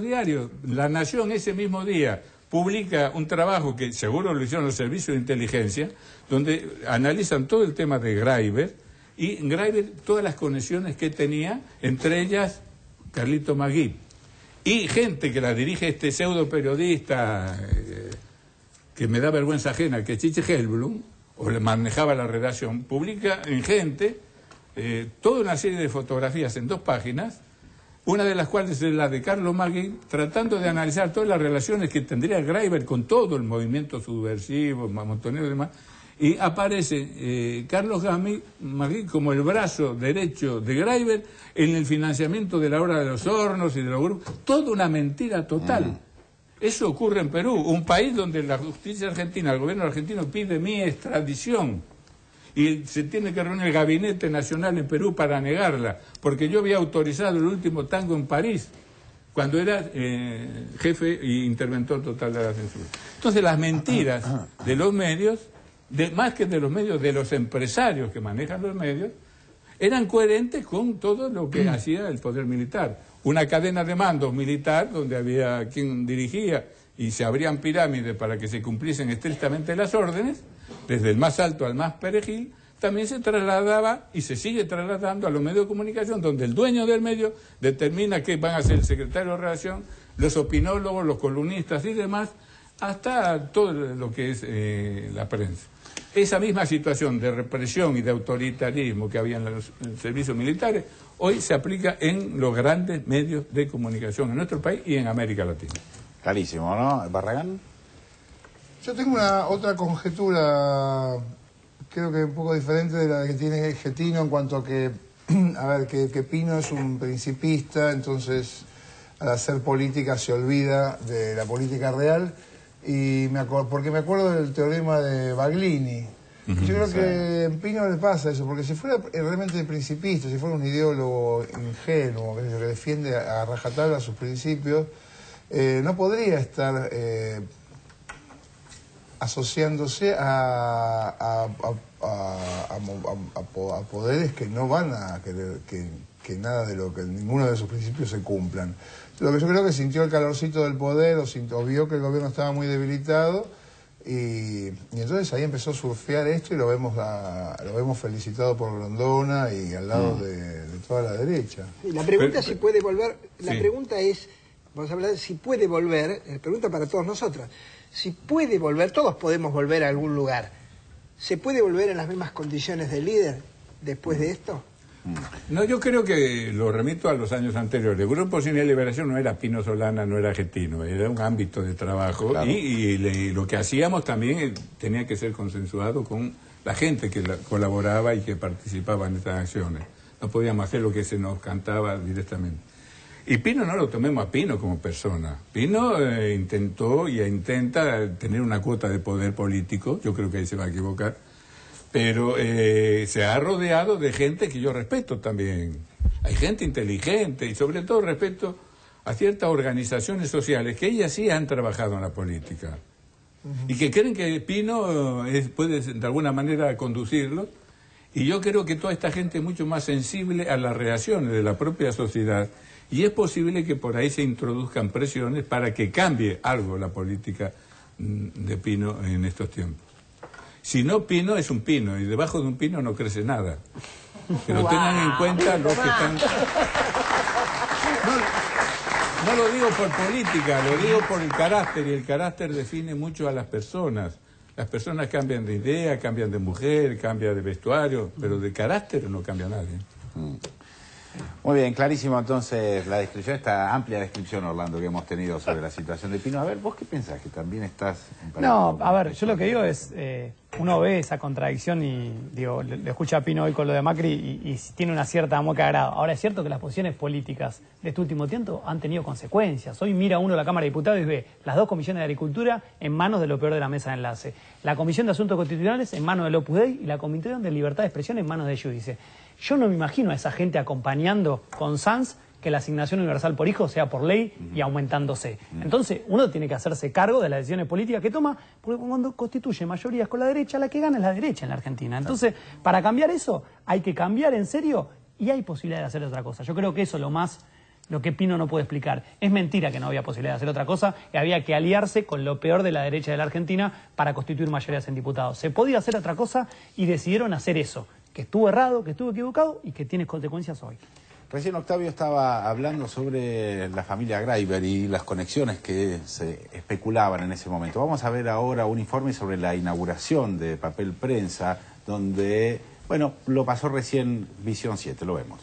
diarios, La Nación ese mismo día publica un trabajo que seguro lo hicieron los servicios de inteligencia, donde analizan todo el tema de Greiber, y Greiber todas las conexiones que tenía, entre ellas Carlito Magui. Y gente que la dirige este pseudo periodista que me da vergüenza ajena, que es Chiche Helblum, o le manejaba la redacción, publica en Gente toda una serie de fotografías en 2 páginas, una de las cuales es la de Carlos Magui, tratando de analizar todas las relaciones que tendría Greiber con todo el movimiento subversivo, montonero y demás, y aparece Carlos Magui como el brazo derecho de Greiber en el financiamiento de La Hora de los Hornos y de los grupos. Toda una mentira total. Eso ocurre en Perú, un país donde la justicia argentina, el gobierno argentino pide mi extradición. Y se tiene que reunir el Gabinete Nacional en Perú para negarla, porque yo había autorizado el último tango en París, cuando era jefe e interventor total de la censura. Entonces las mentiras de los medios, más que de los medios, de los empresarios que manejan los medios, eran coherentes con todo lo que hacía el poder militar. Una cadena de mandos militar donde había quien dirigía y se abrían pirámides para que se cumpliesen estrictamente las órdenes, desde el más alto al más perejil, también se trasladaba y se sigue trasladando a los medios de comunicación, donde el dueño del medio determina que van a ser el secretario de redacción, los opinólogos, los columnistas y demás, hasta todo lo que es la prensa. Esa misma situación de represión y de autoritarismo que había en los servicios militares, hoy se aplica en los grandes medios de comunicación en nuestro país y en América Latina. Clarísimo, ¿no? ¿Barragán? Yo tengo otra conjetura, creo que un poco diferente de la que tiene Getino, en cuanto a que, que Pino es un principista, entonces al hacer política se olvida de la política real, y porque me acuerdo del teorema de Baglini. Yo creo que en Pino le pasa eso, porque si fuera realmente principista, si fuera un ideólogo ingenuo, que defiende a rajatabla sus principios, no podría estar asociándose a poderes que no van a querer que nada de lo que ninguno de sus principios se cumplan. Lo que yo creo que sintió el calorcito del poder, o vio que el gobierno estaba muy debilitado, y entonces ahí empezó a surfear esto, y lo vemos felicitado por Grondona y al lado de toda la derecha. Sí, la pregunta es si puede volver, pregunta es, vamos a hablar de si puede volver, pregunta para todos nosotros, si puede volver, todos podemos volver a algún lugar, ¿se puede volver en las mismas condiciones de líder después de esto? No, yo creo que lo remito a los años anteriores. El Grupo Cine y Liberación no era Pino Solana, no era Getino, era un ámbito de trabajo. Claro. Y lo que hacíamos también tenía que ser consensuado con la gente que colaboraba y que participaba en estas acciones. No podíamos hacer lo que se nos cantaba directamente. Y Pino, no lo tomemos a Pino como persona. Pino intentó y intenta tener una cuota de poder político, yo creo que ahí se va a equivocar, pero se ha rodeado de gente que yo respeto también. Hay gente inteligente y sobre todo respeto a ciertas organizaciones sociales que ellas sí han trabajado en la política y que creen que Pino puede de alguna manera conducirlo. Y yo creo que toda esta gente es mucho más sensible a las reacciones de la propia sociedad y es posible que por ahí se introduzcan presiones para que cambie algo la política de Pino en estos tiempos. Si no, Pino es un pino y debajo de un pino no crece nada. Pero tengan en cuenta los que están... No lo digo por política, lo digo por el carácter y el carácter define mucho a las personas. Las personas cambian de idea, cambian de mujer, cambian de vestuario, pero de carácter no cambia nadie. Muy bien, clarísimo entonces la descripción, esta amplia descripción, Orlando, que hemos tenido sobre la situación de Pino. A ver, ¿vos qué pensás? Que también estás... No, a ver, yo lo que digo es, uno ve esa contradicción y, digo, le escucha a Pino hoy con lo de Macri y tiene una cierta mueca de agrado. Ahora, es cierto que las posiciones políticas de este último tiempo han tenido consecuencias. Hoy mira uno la Cámara de Diputados y ve las dos comisiones de Agricultura en manos de lo peor de la mesa de enlace. La Comisión de Asuntos Constitucionales en manos del Opus Dei y la Comisión de Libertad de Expresión en manos de Judice. Yo no me imagino a esa gente acompañando con Sanz que la asignación universal por hijo sea por ley y aumentándose. Entonces, uno tiene que hacerse cargo de las decisiones políticas que toma, porque cuando constituye mayorías con la derecha, la que gana es la derecha en la Argentina. Entonces, para cambiar eso, hay que cambiar en serio y hay posibilidad de hacer otra cosa. Yo creo que eso es lo que Pino no puede explicar. Es mentira que no había posibilidad de hacer otra cosa y había que aliarse con lo peor de la derecha de la Argentina para constituir mayorías en diputados. Se podía hacer otra cosa y decidieron hacer eso, que estuvo errado, que estuvo equivocado y que tiene consecuencias hoy. Recién Octavio estaba hablando sobre la familia Greiber y las conexiones que se especulaban en ese momento. Vamos a ver ahora un informe sobre la inauguración de Papel Prensa, donde, bueno, lo pasó recién Visión 7, lo vemos.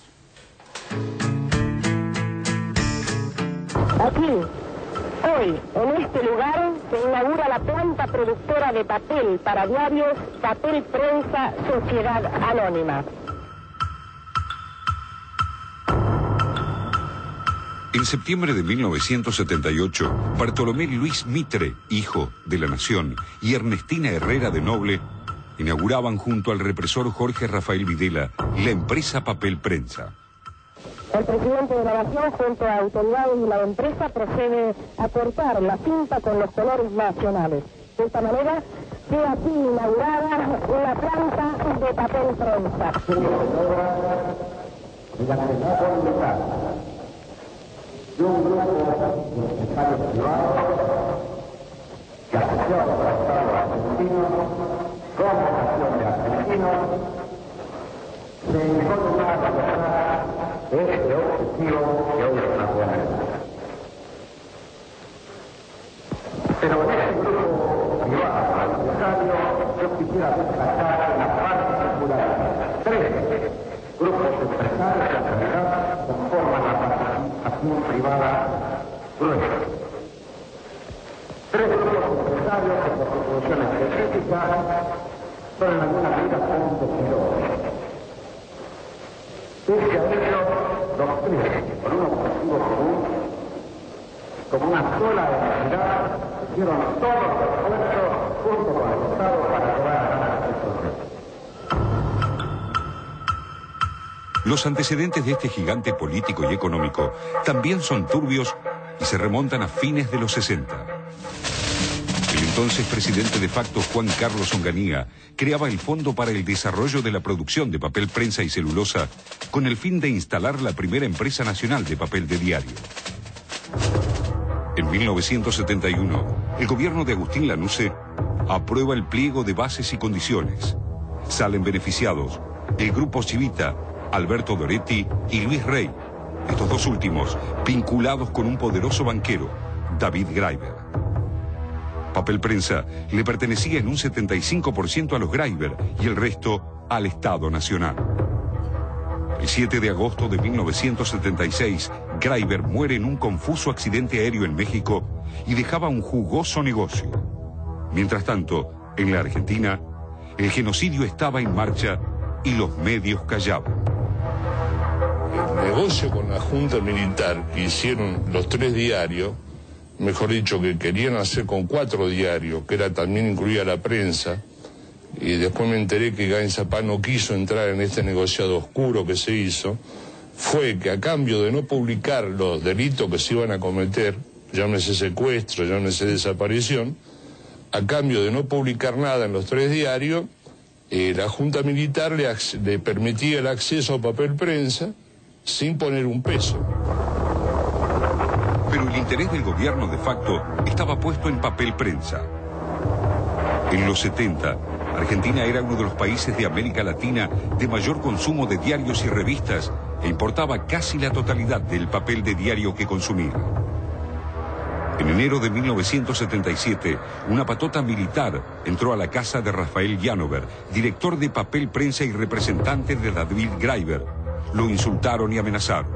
Aquí, hoy, en este lugar, se inaugura la planta productora de papel para diarios Papel Prensa Sociedad Anónima. En septiembre de 1978, Bartolomé Luis Mitre, hijo de la Nación, y Ernestina Herrera de Noble, inauguraban junto al represor Jorge Rafael Videla la empresa Papel Prensa. El presidente de la Nación, junto a autoridades de la empresa, procede a cortar la cinta con los colores nacionales. De esta manera, queda aquí inaugurada una planta de Papel Prensa. De un grupo de empresarios privados que asociados al Estado argentino, con vocación de argentinos, se encontró a lograr este objetivo que hoy es una realidad. Pero de este grupo privado empresario, yo quisiera destacar la particularidad. 3 grupos empresarios que en realidad conforman la participación privada gruesa. 3 grupos empresarios que por situaciones específicas son en alguna medida competidores. Pese a ello, los 3, por un objetivo común, como una sola entidad, hicieron todos los esfuerzos junto con el Estado para lograr ganar este proyecto. Los antecedentes de este gigante político y económico también son turbios y se remontan a fines de los 60. El entonces presidente de facto Juan Carlos Onganía creaba el Fondo para el Desarrollo de la Producción de Papel Prensa y Celulosa con el fin de instalar la primera empresa nacional de papel de diario. En 1971, el gobierno de Agustín Lanusse aprueba el pliego de bases y condiciones. Salen beneficiados el Grupo Civita, Alberto Doretti y Luis Rey, estos dos últimos vinculados con un poderoso banquero, David Greiber. Papel Prensa le pertenecía en un 75% a los Greiber y el resto al Estado Nacional. El 7 de agosto de 1976, Graiber muere en un confuso accidente aéreo en México y dejaba un jugoso negocio. Mientras tanto, en la Argentina, el genocidio estaba en marcha y los medios callaban. El negocio con la Junta Militar que hicieron los 3 diarios, mejor dicho, que querían hacer con 4 diarios, que era también incluía la prensa, y después me enteré que Gain Zapá no quiso entrar en este negociado oscuro que se hizo, fue que a cambio de no publicar los delitos que se iban a cometer, llámese secuestro, llámese desaparición, a cambio de no publicar nada en los 3 diarios, la Junta Militar le permitía el acceso a papel prensa sin poner un peso. Pero el interés del gobierno de facto estaba puesto en papel prensa. En los 70, Argentina era uno de los países de América Latina de mayor consumo de diarios y revistas e importaba casi la totalidad del papel de diario que consumía. En enero de 1977, una patota militar entró a la casa de Rafael Llanover, director de papel prensa y representante de David Graiber. Lo insultaron y amenazaron.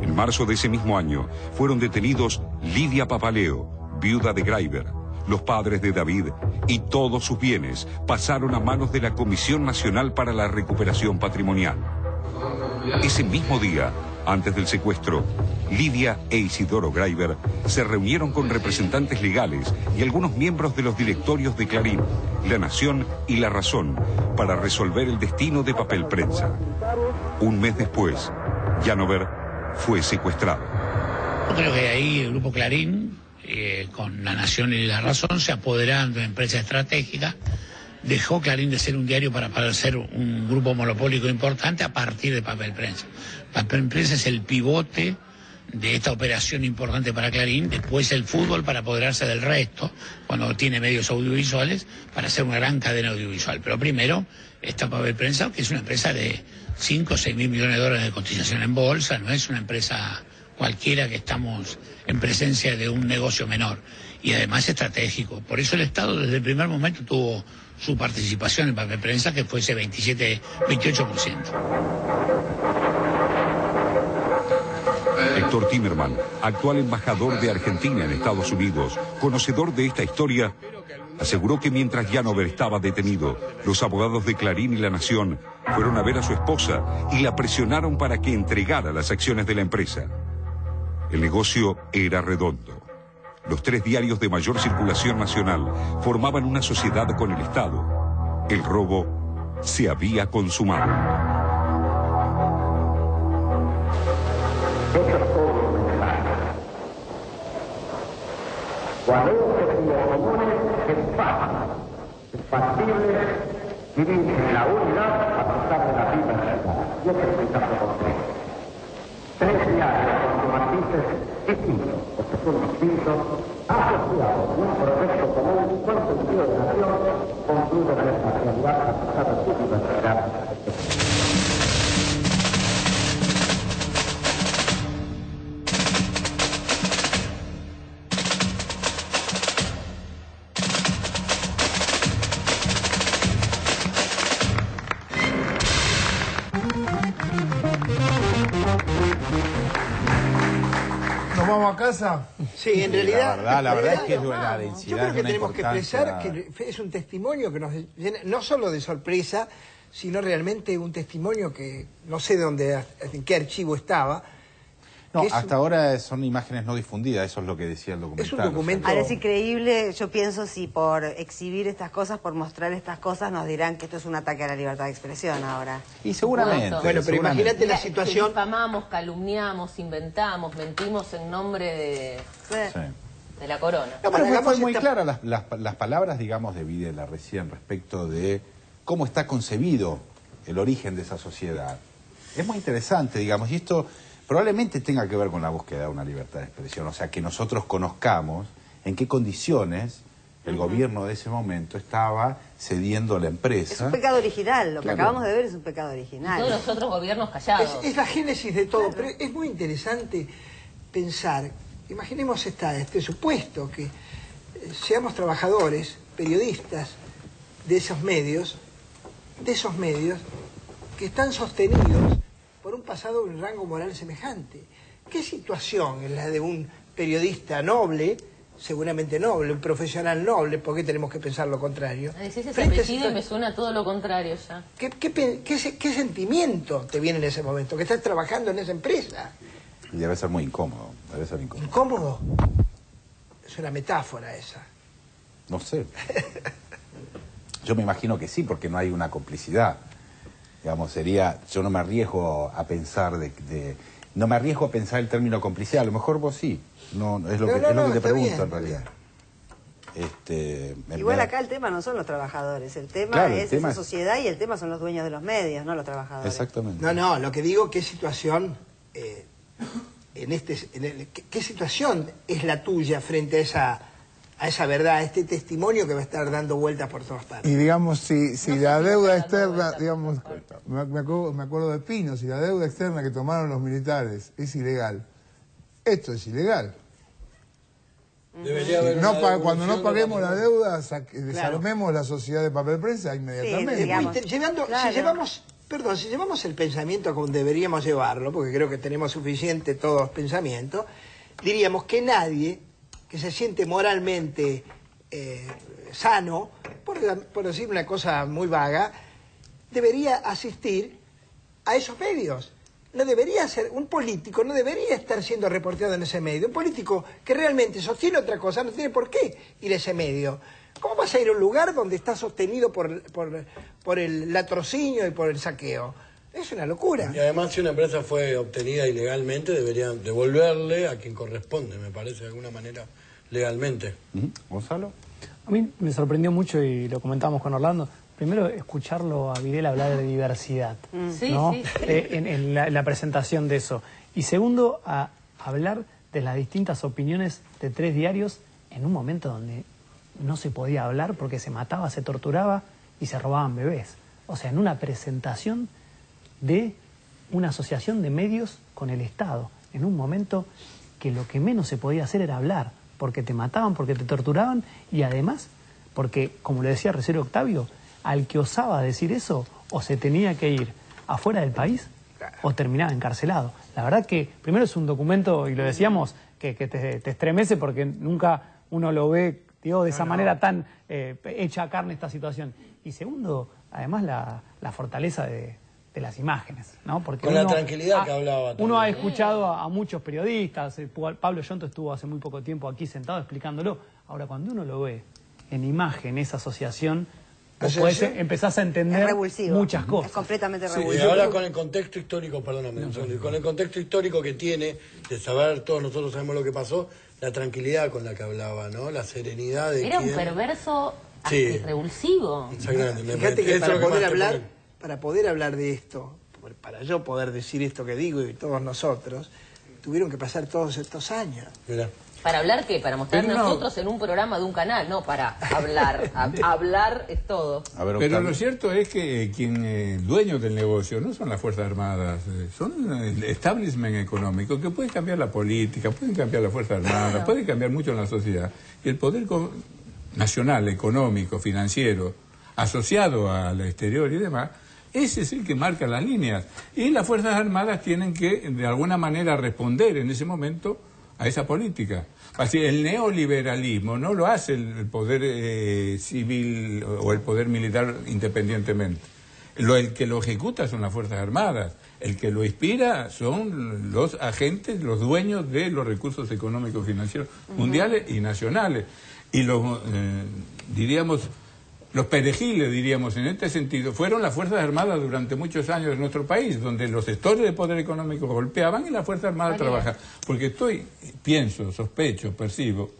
En marzo de ese mismo año, fueron detenidos Lidia Papaleo, viuda de Graiber, los padres de David y todos sus bienes pasaron a manos de la Comisión Nacional para la Recuperación Patrimonial. Ese mismo día, antes del secuestro, Lidia e Isidoro Graiber se reunieron con representantes legales y algunos miembros de los directorios de Clarín, La Nación y La Razón para resolver el destino de papel prensa. Un mes después, Llanover fue secuestrado. Yo creo que ahí el Grupo Clarín, con La Nación y La Razón, se apoderaron de una empresa estratégica, dejó Clarín de ser un diario para ser un grupo monopólico importante a partir de papel prensa. Papel prensa es el pivote de esta operación importante para Clarín, después el fútbol para apoderarse del resto, cuando tiene medios audiovisuales, para hacer una gran cadena audiovisual. Pero primero está papel prensa, que es una empresa de 5 o 6 mil millones de dólares de cotización en bolsa, no es una empresa cualquiera, que estamos en presencia de un negocio menor y además estratégico. Por eso el Estado desde el primer momento tuvo su participación en papel prensa, que fue ese 28%. Héctor Timerman, actual embajador de Argentina en Estados Unidos, conocedor de esta historia, aseguró que mientras Llanover estaba detenido, los abogados de Clarín y La Nación fueron a ver a su esposa y la presionaron para que entregara las acciones de la empresa. El negocio era redondo. Los 3 diarios de mayor circulación nacional formaban una sociedad con el Estado. El robo se había consumado. Eso es todo lo necesario. Cuando hay objetivos comunes, es fácil, es factible vivir en la unidad a pesar de la diversidad. Y este es el caso concreto. 3 diarios con matices distintos, porque son distintos, asociados en un proyecto común con sentido de nación, concluyen en esta realidad a pesar de su diversidad. ¿Vamos a casa? Sí, en realidad... La verdad es que es la densidad. Yo creo que una tenemos que importancia... expresar que es un testimonio que nos llena, no solo de sorpresa, sino realmente un testimonio que no sé de dónde, en qué archivo estaba. No, hasta ahora son imágenes no difundidas, eso es lo que decía el documental. Es un documento... Ahora es increíble, yo pienso si por exhibir estas cosas, por mostrar estas cosas, nos dirán que esto es un ataque a la libertad de expresión ahora. Y seguramente. Bueno, pero imagínate la situación... Difamamos, calumniamos, inventamos, mentimos en nombre de la corona. No, pero fue muy clara las palabras, digamos, de Videla recién respecto de cómo está concebido el origen de esa sociedad. Es muy interesante, digamos, y esto... probablemente tenga que ver con la búsqueda de una libertad de expresión, o sea, que nosotros conozcamos en qué condiciones el gobierno de ese momento estaba cediendo a la empresa. Es un pecado original, lo que acabamos de ver es un pecado original. Y todos los otros gobiernos callados. Es la génesis de todo, pero es muy interesante pensar, imaginemos este supuesto, que seamos trabajadores, periodistas de esos medios que están sostenidos pasado un rango moral semejante. ¿Qué situación es la de un periodista noble, seguramente noble, un profesional noble? ¿Por qué tenemos que pensar lo contrario? Decís ese apellido y me suena todo lo contrario ya. ¿Qué sentimiento te viene en ese momento? Que estás trabajando en esa empresa. Y debe ser muy incómodo, debe ser incómodo. ¿Incómodo? Es una metáfora esa. No sé. Yo me imagino que sí, porque no hay una complicidad. Digamos, sería, yo no me arriesgo a pensar no me arriesgo a pensar el término complicidad, a lo mejor vos sí. No, es lo que te pregunto bien, en realidad. Igual acá el tema no son los trabajadores, el tema es esa sociedad y el tema son los dueños de los medios, no los trabajadores. Exactamente. No, lo que digo, ¿qué situación qué situación es la tuya frente a esa verdad, a este testimonio que va a estar dando vueltas por todas partes? Y digamos, si la deuda externa, digamos, me acuerdo de Pino, si la deuda externa que tomaron los militares es ilegal, esto es ilegal. Debería haber cuando no paguemos la deuda, desarmemos la sociedad de papel prensa inmediatamente. Si llevamos el pensamiento como deberíamos llevarlo, porque creo que tenemos suficiente todos pensamientos, diríamos que nadie que se siente moralmente sano, por decir una cosa muy vaga, debería asistir a esos medios. No debería ser, un político no debería estar siendo reporteado en ese medio. Un político que realmente sostiene otra cosa no tiene por qué ir a ese medio. ¿Cómo vas a ir a un lugar donde está sostenido por el latrocinio y por el saqueo? Es una locura. Y además, si una empresa fue obtenida ilegalmente, deberían devolverle a quien corresponde, me parece, de alguna manera, legalmente. ¿Gonzalo? A mí me sorprendió mucho, y lo comentábamos con Orlando, primero escucharlo a Videla hablar de diversidad, ¿no? En la presentación de eso. Y segundo, a hablar de las distintas opiniones de 3 diarios en un momento donde no se podía hablar porque se mataba, se torturaba y se robaban bebés. O sea, en una presentación de una asociación de medios con el Estado, en un momento que lo que menos se podía hacer era hablar, porque te mataban, porque te torturaban y además, porque, como le decía recién Octavio, al que osaba decir eso, o se tenía que ir afuera del país o terminaba encarcelado. La verdad que primero es un documento, y lo decíamos, que te estremece porque nunca uno lo ve, digo, de esa manera tan hecha a carne esta situación. Y segundo, además la fortaleza de las imágenes, ¿no? Porque con la tranquilidad que hablaba también. Uno ha escuchado a muchos periodistas, Pablo Yonto estuvo hace muy poco tiempo aquí sentado explicándolo. Ahora, cuando uno lo ve en imagen, esa asociación, empezás a entender muchas cosas. Es completamente revulsivo. Y ahora con el contexto histórico, perdóname, con el contexto histórico que tiene, de saber, todos nosotros sabemos lo que pasó, la tranquilidad con la que hablaba, ¿no? La serenidad de Era un perverso revulsivo. Exactamente. Fíjate que para poder hablar de esto, para yo poder decir esto que digo y todos nosotros, tuvieron que pasar todos estos años. Mirá. ¿Para hablar qué? Para mostrar nosotros en un programa de un canal, no para hablar. Hablar es todo. Pero lo cierto es que quien dueño del negocio no son las Fuerzas Armadas, son el establishment económico que puede cambiar la política, pueden cambiar las Fuerzas Armadas, pueden cambiar mucho en la sociedad. Y el poder nacional, económico, financiero, asociado al exterior y demás, ese es el que marca las líneas. Y las Fuerzas Armadas tienen que, de alguna manera, responder en ese momento a esa política. Así, el neoliberalismo no lo hace el poder civil o el poder militar independientemente. El que lo ejecuta son las Fuerzas Armadas. El que lo inspira son los agentes, los dueños de los recursos económicos financieros mundiales y nacionales. Y los, diríamos, los perejiles, diríamos, en este sentido, fueron las Fuerzas Armadas durante muchos años en nuestro país, donde los sectores de poder económico golpeaban y las Fuerzas Armadas trabajaban. Porque pienso, sospecho, percibo,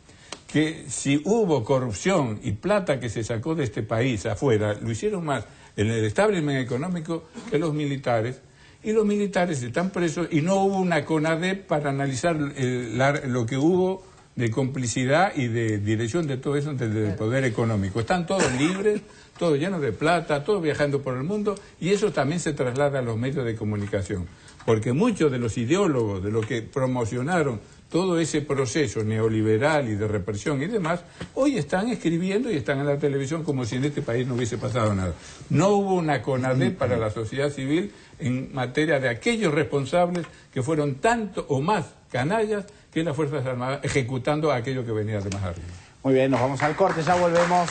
que si hubo corrupción y plata que se sacó de este país afuera, lo hicieron más en el establishment económico que los militares, y los militares están presos y no hubo una CONADEP para analizar lo que hubo de complicidad y de dirección de todo eso del poder económico. Están todos libres, todos llenos de plata, todos viajando por el mundo, y eso también se traslada a los medios de comunicación. Porque muchos de los ideólogos, de los que promocionaron todo ese proceso neoliberal y de represión y demás, hoy están escribiendo y están en la televisión como si en este país no hubiese pasado nada. No hubo una CONADEP para la sociedad civil en materia de aquellos responsables que fueron tanto o más canallas que las Fuerzas Armadas ejecutando aquello que venía de más arriba. Muy bien, nos vamos al corte, ya volvemos.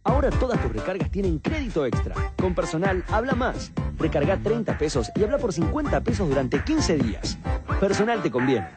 Ahora todas tus recargas tienen crédito extra. Con Personal, habla más. Recarga 30 pesos y habla por 50 pesos durante 15 días. Personal te conviene.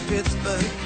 Pittsburgh